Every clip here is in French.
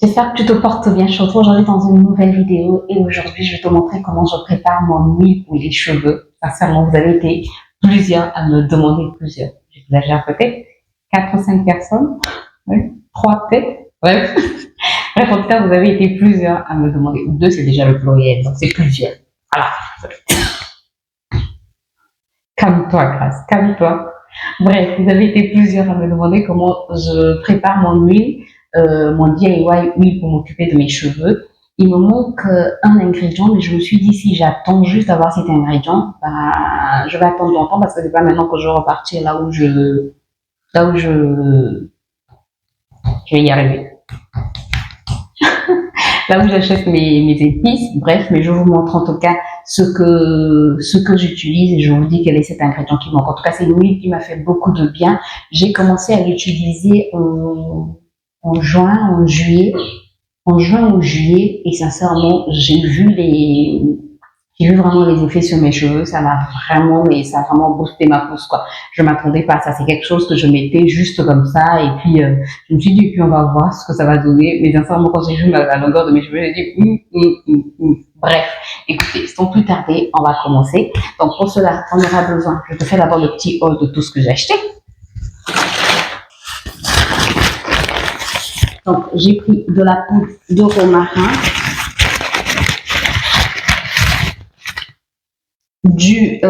J'espère que tu te portes bien. Je te retrouve aujourd'hui dans une nouvelle vidéo et aujourd'hui je vais te montrer comment je prépare mon huile pour les cheveux. Sincèrement, vous avez été plusieurs à me demander plusieurs. J'exagère peut-être 4 ou 5 personnes, oui, 3 peut-être. Bref. Bref, en tout cas, vous avez été plusieurs à me demander. 2, c'est déjà le pluriel, donc c'est plusieurs. Voilà. Calme-toi, Grâce, calme-toi. Bref, vous avez été plusieurs à me demander comment je prépare mon huile, mon DIY huile pour m'occuper de mes cheveux. Il me manque un ingrédient, mais je me suis dit si j'attends juste d'avoir cet ingrédient, bah, je vais attendre longtemps parce que c'est pas maintenant que je vais repartir là où je vais y arriver. Là où j'achète mes épices, bref, mais je vous montre en tout cas ce que j'utilise et je vous dis quel est cet ingrédient qui manque. En tout cas, c'est une huile qui m'a fait beaucoup de bien. J'ai commencé à l'utiliser en juin, en juin ou juillet, et sincèrement, j'ai vu vraiment les effets sur mes cheveux. Ça a vraiment boosté ma pousse, quoi. Je m'attendais pas à ça. C'est quelque chose que je mettais juste comme ça, et puis, je me suis dit, et puis on va voir ce que ça va donner. Mais sincèrement, quand j'ai vu la longueur de mes cheveux, j'ai dit, Bref, écoutez, sans plus tarder, on va commencer. Donc, pour cela, on aura besoin, je te fais d'abord le petit haul de tout ce que j'ai acheté. Donc, j'ai pris de la poudre de romarin, du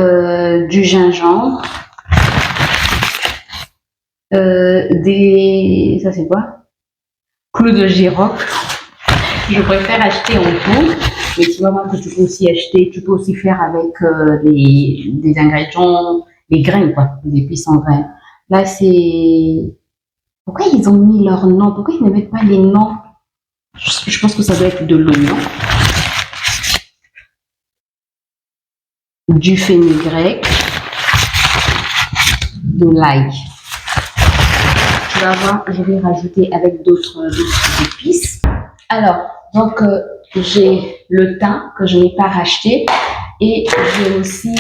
gingembre, ça c'est quoi? Clous de girofle. Je préfère acheter en poudre, mais tu vas voir que tu peux aussi acheter, tu peux aussi faire avec des ingrédients, les graines, quoi, des épices en graines. Là, c'est... Pourquoi ils ont mis leur nom? Pourquoi ils ne mettent pas les noms? Je pense que ça doit être de l'oignon, du fenugrec, de l'ail. Tu vas voir, je vais rajouter avec d'autres épices. Alors, donc, j'ai le thym que je n'ai pas racheté et j'ai aussi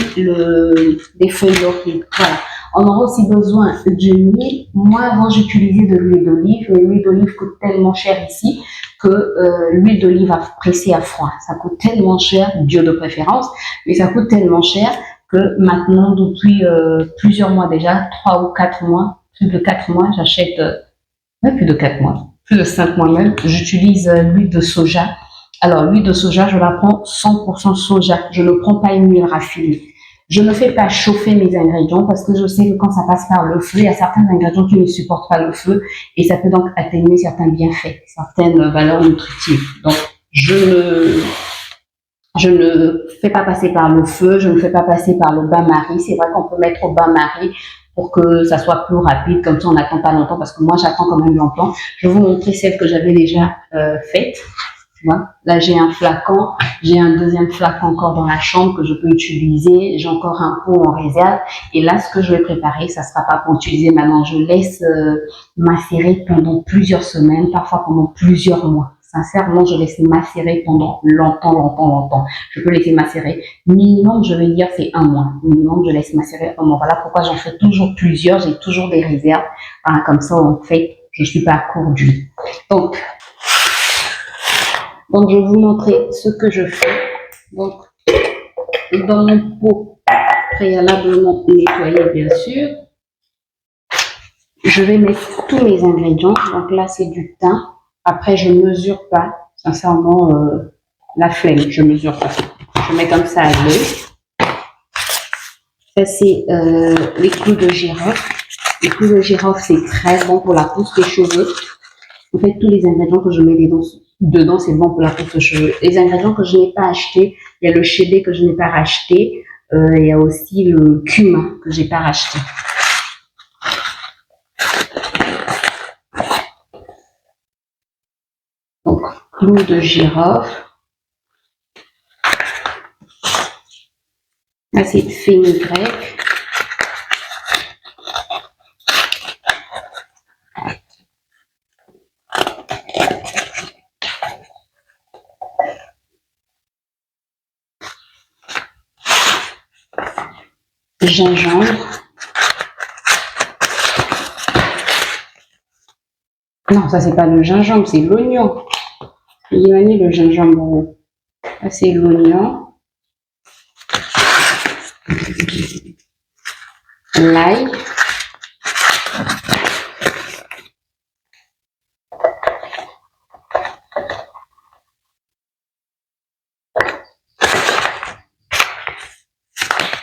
des feuilles d'origan. Voilà. On aura aussi besoin d'huile. Moi, avant, j'utilisais de l'huile d'olive. L'huile d'olive coûte tellement cher ici que l'huile d'olive pressée à froid, ça coûte tellement cher, bio de préférence, mais ça coûte tellement cher que maintenant, depuis plusieurs mois déjà, 3 ou 4 mois, plus de 4 mois, j'achète, plus de 4 mois, plus de 5 mois même, j'utilise l'huile de soja. Alors, l'huile de soja, je la prends 100% soja. Je ne prends pas une huile raffinée. Je ne fais pas chauffer mes ingrédients parce que je sais que quand ça passe par le feu, il y a certains ingrédients qui ne supportent pas le feu et ça peut donc atténuer certains bienfaits, certaines valeurs nutritives. Donc, je ne fais pas passer par le feu, je ne fais pas passer par le bain-marie. C'est vrai qu'on peut mettre au bain-marie pour que ça soit plus rapide, comme ça on n'attend pas longtemps, parce que moi j'attends quand même longtemps. Je vais vous montrer celle que j'avais déjà faite. Tu vois, là j'ai un flacon, j'ai un deuxième flacon encore dans la chambre que je peux utiliser, j'ai encore un pot en réserve, et là ce que je vais préparer, ça ne sera pas pour utiliser maintenant, je laisse macérer pendant plusieurs semaines, parfois pendant plusieurs mois. Sincèrement, je laisse macérer pendant longtemps. Je peux laisser macérer. Minimum, je vais dire, c'est 1 mois. Minimum, je laisse macérer 1 mois. Voilà pourquoi j'en fais toujours plusieurs. J'ai toujours des réserves. Voilà, comme ça, en fait, je ne suis pas à court d'huile. Donc, je vais vous montrer ce que je fais. Donc, dans mon pot préalablement nettoyé, bien sûr, je vais mettre tous mes ingrédients. Donc là, c'est du thym. Après, je ne mesure pas, sincèrement, la flemme, je ne mesure pas. Je mets comme ça à l'œil. Ça, c'est les clous de girofle. Les clous de girofle, c'est très bon pour la pousse des cheveux. En fait, tous les ingrédients que je mets dedans, c'est bon pour la pousse des cheveux. Les ingrédients que je n'ai pas achetés, il y a le chébé que je n'ai pas racheté. Il y a aussi le cumin que je n'ai pas racheté. Donc, clous de girofle. Là, c'est fenugrec. Gingembre. Non, ça, c'est pas le gingembre, c'est l'oignon. J'ai mis le gingembre. Là, c'est l'oignon. L'ail.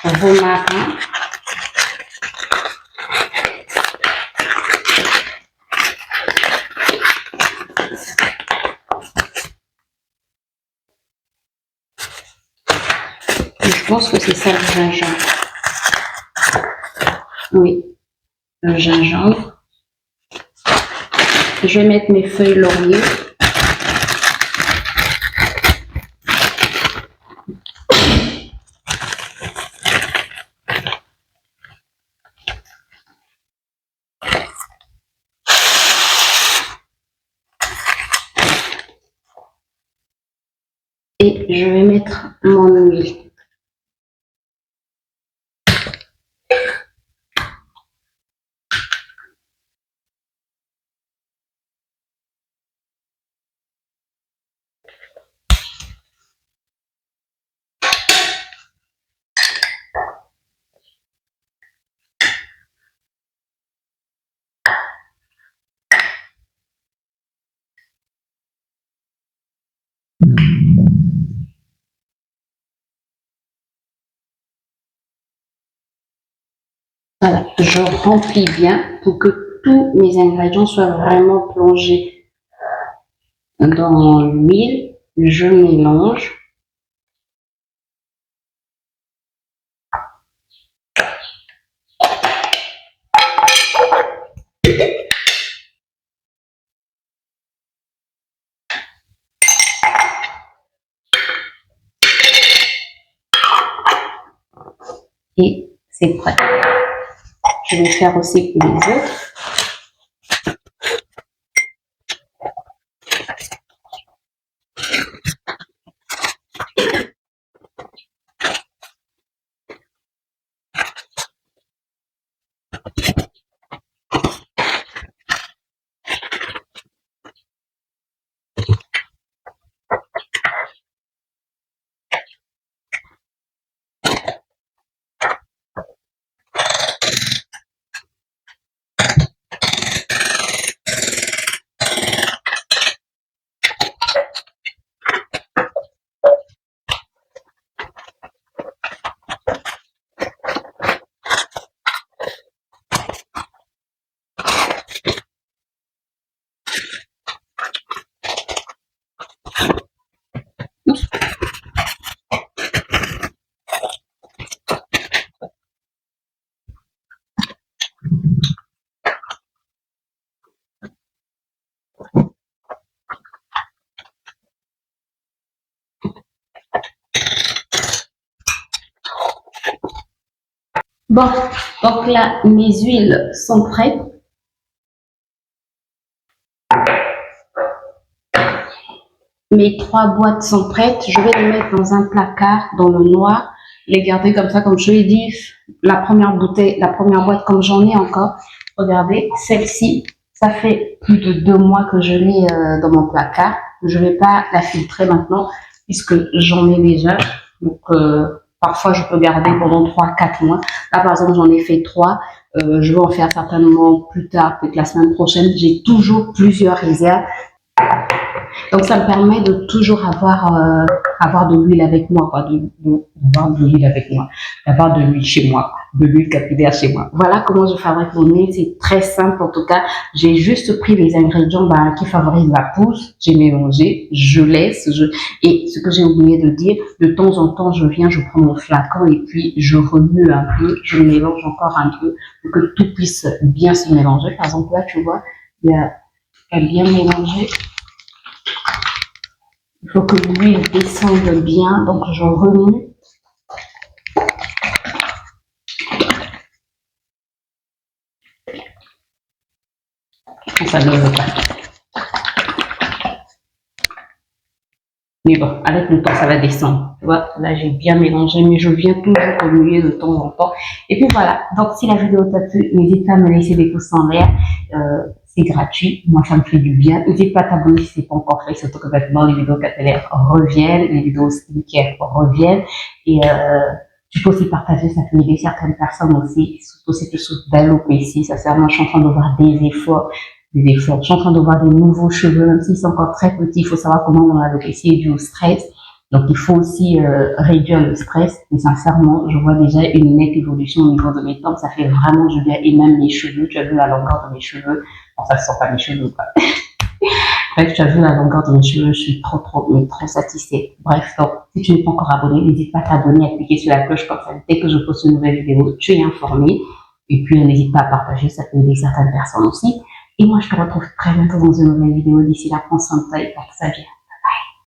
Romarin. Je pense que c'est ça le gingembre. Oui, le gingembre. Je vais mettre mes feuilles laurier. Et je vais mettre mon huile. Voilà, je remplis bien pour que tous mes ingrédients soient vraiment plongés dans l'huile. Je mélange. Et c'est prêt. Je vais faire aussi pour les autres. Bon, donc là, mes huiles sont prêtes. Mes 3 boîtes sont prêtes. Je vais les mettre dans un placard, dans le noir. Les garder comme ça, comme je l'ai dit. La première bouteille, la première boîte, comme j'en ai encore. Regardez, celle-ci, ça fait plus de 2 mois que je l'ai dans mon placard. Je ne vais pas la filtrer maintenant, puisque j'en ai déjà. Donc, parfois, je peux garder pendant 3-4 mois. Là, par exemple, j'en ai fait 3. Je vais en faire certainement plus tard, peut-être la semaine prochaine. J'ai toujours plusieurs réserves. Donc, ça me permet de toujours avoir de l'huile avec moi, d'avoir de l'huile avec moi, d'avoir de l'huile chez moi, de l'huile capillaire chez moi. Voilà comment je fabrique mon huile. C'est très simple en tout cas. J'ai juste pris les ingrédients qui favorisent la pousse. J'ai mélangé, je laisse. Et ce que j'ai oublié de dire, de temps en temps, je prends mon flacon et puis je remue un peu, je mélange encore un peu pour que tout puisse bien se mélanger. Par exemple, là, tu vois, il y a bien mélangé. Il faut que l'huile descende bien, donc je remue. Ça ne veut pas. Mais bon, avec le temps, ça va descendre. Tu vois, là, j'ai bien mélangé, mais je viens toujours remuer de temps en temps. Et puis voilà. Donc, si la vidéo t'a plu, n'hésite pas à me laisser des pouces en l'air. c'est gratuit. Moi, ça me fait du bien. N'hésite pas à t'abonner si c'est pas encore fait, surtout que maintenant, les vidéos capillaires reviennent, les vidéos skincare reviennent. Et tu peux aussi partager, ça peut aider certaines personnes aussi. Surtout si tu souffres d'alopécie, sincèrement, je suis en train de voir des efforts. Je suis en train de voir des nouveaux cheveux, même s'ils sont encore très petits. Il faut savoir comment mon alopécie est due au stress. Donc, il faut aussi réduire le stress. Et sincèrement, je vois déjà une nette évolution au niveau de mes tempes. Ça fait vraiment du bien. Et même mes cheveux, tu as vu la longueur de mes cheveux. Bon, ça ne sent pas mes cheveux, quoi. Bref, tu as vu la longueur de mes cheveux. Je suis trop satisfaite. Bref, donc, si tu n'es pas encore abonné, n'hésite pas à t'abonner, à cliquer sur la cloche comme ça. Dès que je poste une nouvelle vidéo, tu es informé. Et puis, n'hésite pas à partager. Ça peut aider certaines personnes aussi. Et moi, je te retrouve très bientôt dans une nouvelle vidéo. D'ici là, prends soin de toi et passe ça bien.